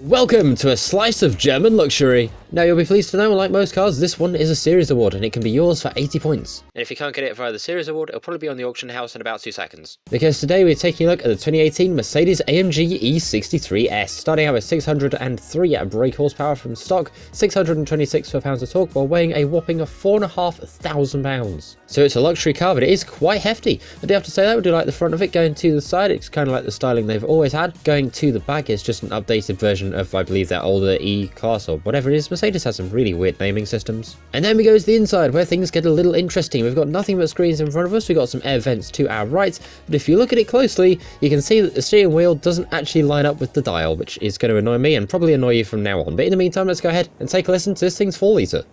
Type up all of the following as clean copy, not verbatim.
Welcome to a slice of German luxury. Now you'll be pleased to know, like most cars, this one is a series award and it can be yours for 80 points. And if you can't get it via the series award, it'll probably be on the auction house in about 2 seconds. Because today we're taking a look at the 2018 Mercedes-AMG E63S, starting out with 603 brake horsepower from stock, 626 foot-pounds of torque, while weighing a whopping 4,500 pounds. So it's a luxury car, but it is quite hefty. I do have to say that, we do like the front of it going to the side. It's kind of like the styling they've always had. Going to the back is just an updated version of, I believe, their older E-Class or whatever it is. Mercedes has some really weird naming systems. And then we go to the inside, where things get a little interesting. We've got nothing but screens in front of us. We've got some air vents to our right, but if you look at it closely, you can see that the steering wheel doesn't actually line up with the dial, which is going to annoy me and probably annoy you from now on. But in the meantime, let's go ahead and take a listen to this thing's 4-litre.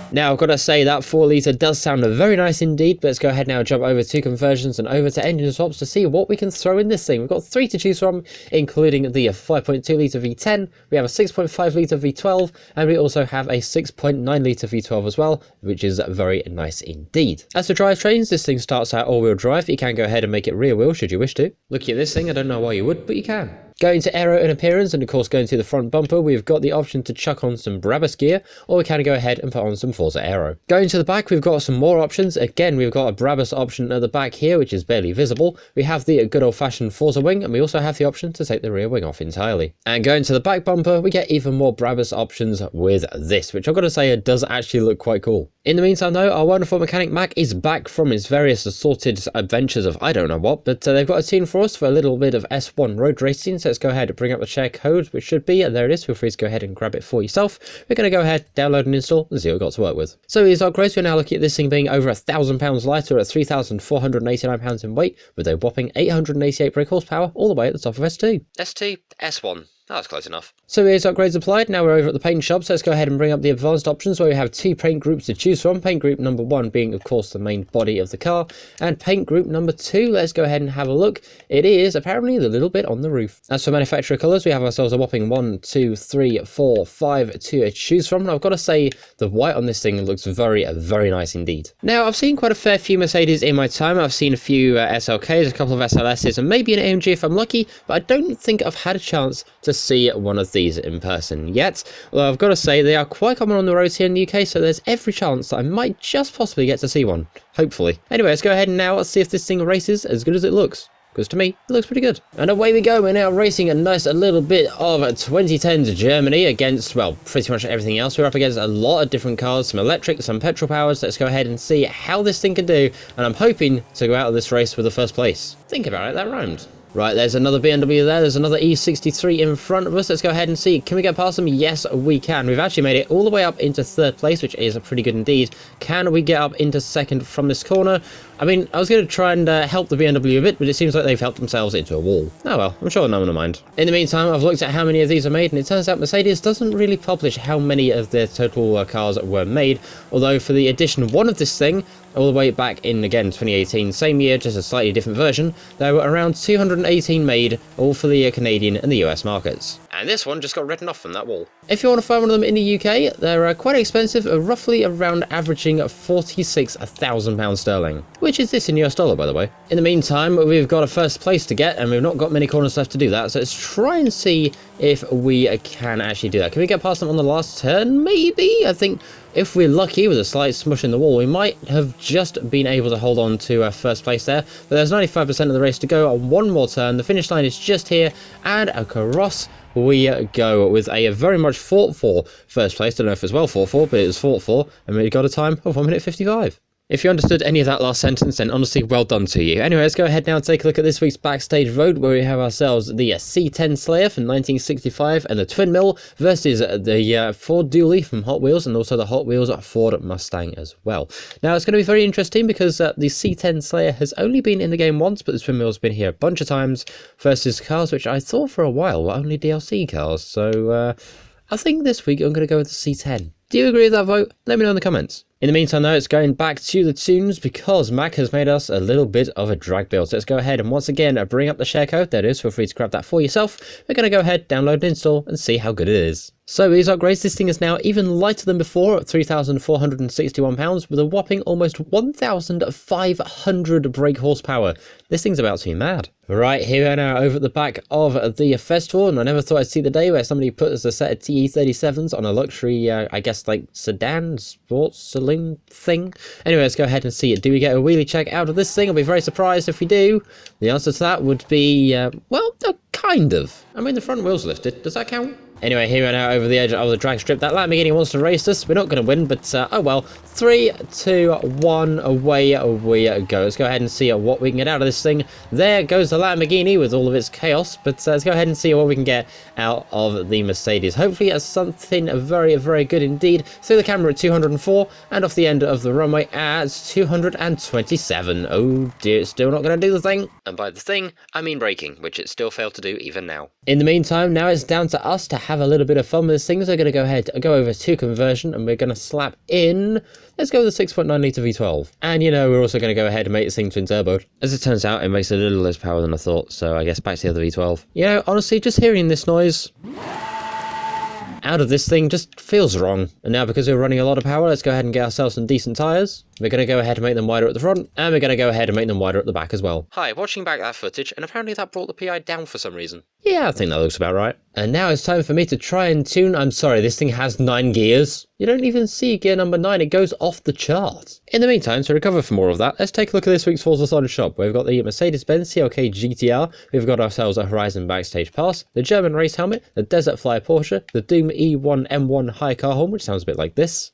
Now, I've got to say that 4-litre does sound very nice indeed, but let's go ahead now and jump over to conversions and over to engine swaps to see what we can throw in this thing. We've got 3 to choose from, including the 5.2-litre V10, we have a 6.5-litre V12, and we also have a 6.9-litre V12 as well, which is very nice indeed. As for drivetrains, this thing starts out all-wheel drive. You can go ahead and make it rear-wheel should you wish to. Looking at this thing, I don't know why you would, but you can. Going to aero and appearance, and of course going to the front bumper, we've got the option to chuck on some Brabus gear, or we can go ahead and put on some Forza Aero. Going to the back, we've got some more options. Again, we've got a Brabus option at the back here, which is barely visible. We have the good old-fashioned Forza wing, and we also have the option to take the rear wing off entirely. And going to the back bumper, we get even more Brabus options with this, which I've got to say it does actually look quite cool. In the meantime though, our wonderful mechanic Mac is back from his various assorted adventures of I don't know what, but they've got a tune for us for a little bit of S1 road racing, so let's go ahead and bring up the share code, which should be, and there it is. Feel free to go ahead and grab it for yourself. We're going to go ahead, download and install, and see what we've got to work with. So here's our quote. We're now looking at this thing being over £1,000 lighter at 3,489 pounds in weight, with a whopping 888 brake horsepower, all the way at the top of S2. S2, S1. That's close enough. So here's upgrades applied. Now we're over at the paint shop, so let's go ahead and bring up the advanced options, where we have 2 paint groups to choose from. Paint group number 1 being, of course, the main body of the car, and paint group number 2, let's go ahead and have a look. It is apparently the little bit on the roof. As for manufacturer colours, we have ourselves a whopping 1, 2, 3, 4, 5 to choose from, and I've got to say the white on this thing looks very, very nice indeed. Now, I've seen quite a fair few Mercedes in my time. I've seen a few SLKs, a couple of SLSs, and maybe an AMG if I'm lucky, but I don't think I've had a chance to see one of these in person yet. Well, I've got to say they are quite common on the roads here in the UK, so there's every chance that I might just possibly get to see one. Hopefully. Anyway, let's go ahead and now let's see if this thing races as good as it looks. Because to me, it looks pretty good. And away we go. We're now racing a little bit of 2010s Germany against, well, pretty much everything else. We're up against a lot of different cars, some electric, some petrol powers. Let's go ahead and see how this thing can do. And I'm hoping to go out of this race with the first place. Think about it, that rhymed. Right, there's another BMW there, there's another E63 in front of us. Let's go ahead and see, can we get past them? Yes, we can. We've actually made it all the way up into 3rd place, which is pretty good indeed. Can we get up into 2nd from this corner? I mean, I was going to try and help the BMW a bit, but it seems like they've helped themselves into a wall. Oh well, I'm sure no one will mind. In the meantime, I've looked at how many of these are made, and it turns out Mercedes doesn't really publish how many of their total cars were made, although for the edition 1 of this thing, all the way back in, again, 2018, same year, just a slightly different version, there were around 218 made, all for the Canadian and the US markets. And this one just got written off from that wall. If you want to find one of them in the UK, they're quite expensive, roughly around averaging £46,000 sterling. Which is this in US dollar, by the way. In the meantime, we've got a 1st place to get, and we've not got many corners left to do that, so let's try and see if we can actually do that. Can we get past them on the last turn? Maybe? I think if we're lucky with a slight smush in the wall, we might have just been able to hold on to 1st place there. But there's 95% of the race to go on one more turn. The finish line is just here, and across we go with a very much fought for 1st place. Don't know if it's well fought for, but it was fought for, and we got a time of 1 minute 55. If you understood any of that last sentence, then honestly, well done to you. Anyway, let's go ahead now and take a look at this week's Backstage vote, where we have ourselves the C10 Slayer from 1965 and the Twin Mill versus the Ford Dually from Hot Wheels, and also the Hot Wheels Ford Mustang as well. Now, it's going to be very interesting because the C10 Slayer has only been in the game once, but the Twin Mill's been here a bunch of times, versus cars which I thought for a while were only DLC cars. So I think this week I'm going to go with the C10. Do you agree with that vote? Let me know in the comments. In the meantime though, it's going back to the tunes because Mac has made us a little bit of a drag build. So let's go ahead and once again bring up the share code. There it is. Feel free to grab that for yourself. We're going to go ahead, download and install and see how good it is. So these upgrades, this thing is now even lighter than before at £3,461 with a whopping almost 1,500 brake horsepower. This thing's about to be mad. Right, here we are now over at the back of the festival, and I never thought I'd see the day where somebody put us a set of E63s on a luxury, I guess like sedan, sports, saloon thing. Anyway, let's go ahead and see it. Do we get a wheelie check out of this thing? I'll be very surprised if we do. The answer to that would be, well, kind of. I mean, the front wheel's lifted. Does that count? Anyway, here we are now over the edge of the drag strip. That Lamborghini wants to race us. We're not going to win, but oh well. 3, 2, 1, away we go. Let's go ahead and see what we can get out of this thing. There goes the Lamborghini with all of its chaos, but let's go ahead and see what we can get out of the Mercedes. Hopefully it's something very, very good indeed. Through the camera at 204 and off the end of the runway at 227. Oh dear, it's still not going to do the thing. And by the thing, I mean braking, which it still failed to do even now. In the meantime, now it's down to us to have a little bit of fun with this thing. So we're going to go ahead and go over to conversion and we're going to slap in, let's go with a 6.9 litre V12. And you know, we're also going to go ahead and make this thing twin turboed. As it turns out, it makes a little less power than I thought. So I guess back to the other V12. You know, honestly, just hearing this noise out of this thing just feels wrong. And now because we're running a lot of power, let's go ahead and get ourselves some decent tyres. We're going to go ahead and make them wider at the front, and we're going to go ahead and make them wider at the back as well. Hi, watching back that footage, and apparently that brought the PI down for some reason. Yeah, I think that looks about right. And now it's time for me to try and tune. I'm sorry, this thing has 9 gears. You don't even see gear number 9, it goes off the chart. In the meantime, to recover from all of that, let's take a look at this week's Forzathon shop. We've got the Mercedes-Benz CLK GTR, we've got ourselves a Horizon Backstage Pass, the German race helmet, the Desert Flyer Porsche, the Doom E1 M1 high car horn, which sounds a bit like this.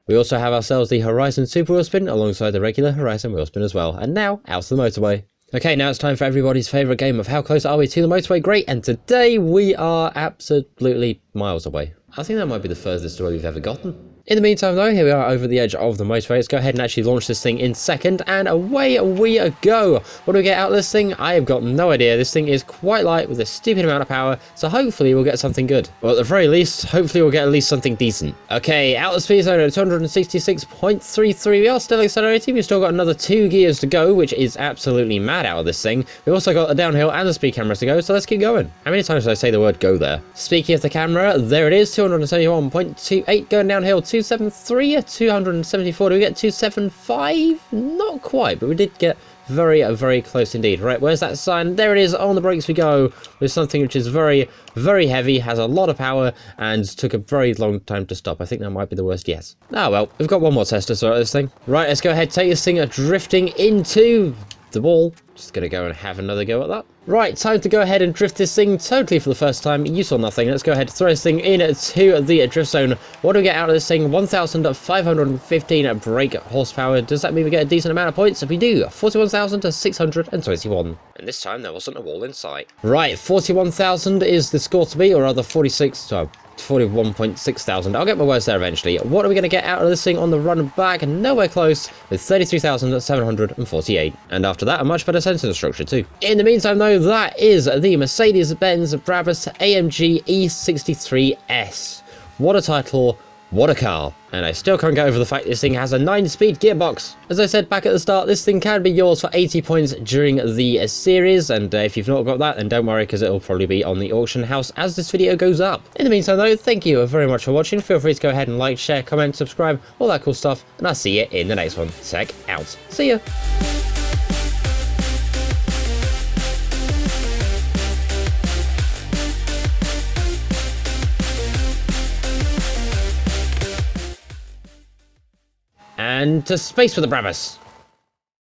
We also have ourselves the Horizon Super Wheel Spin alongside the regular Horizon Wheel Spin as well. And now, out to the motorway. Okay, now it's time for everybody's favourite game of how close are we to the motorway? Great, and today we are absolutely miles away. I think that might be the furthest away we've ever gotten. In the meantime though, here we are over the edge of the motorway. Let's go ahead and actually launch this thing in second, and away we go. What do we get out of this thing? I have got no idea. This thing is quite light with a stupid amount of power, so hopefully we'll get something good. Well, at the very least, hopefully we'll get at least something decent. Okay, out of speed zone at 266.33. We are still accelerating. We've still got another 2 gears to go, which is absolutely mad out of this thing. We've also got the downhill and the speed cameras to go, so let's keep going. How many times did I say the word go there? Speaking of the camera, there it is, 271.28 going downhill, 273, 274. Do we get 275? Not quite, but we did get very, very close indeed. Right, where's that sign? There it is. On the brakes we go with something which is very, very heavy, has a lot of power, and took a very long time to stop. I think that might be the worst yet. Ah, well, we've got one more test to sort out this thing. Right, let's go ahead, take this thing drifting into the wall. Just gonna go and have another go at that. Right, time to go ahead and drift this thing totally for the first time. You saw nothing. Let's go ahead and throw this thing into the drift zone. What do we get out of this thing? 1,515 brake horsepower. Does that mean we get a decent amount of points? If we do, 41,621. And this time there wasn't a wall in sight. Right, 41,000 is the score to beat, or rather 41,600. I'll get my words there eventually. What are we going to get out of this thing on the run back? Nowhere close, with 33,748. And after that, a much better sensor structure too. In the meantime though, that is the Mercedes-Benz Brabus AMG E63S. What a title, what a car. And I still can't get over the fact this thing has a 9-speed gearbox. As I said back at the start, this thing can be yours for 80 points during the series, and if you've not got that, then don't worry, because it'll probably be on the auction house as this video goes up. In the meantime though, thank you very much for watching. Feel free to go ahead and like, share, comment, subscribe, all that cool stuff, and I'll see you in the next one. Check out. See ya. And to space with the Brabus.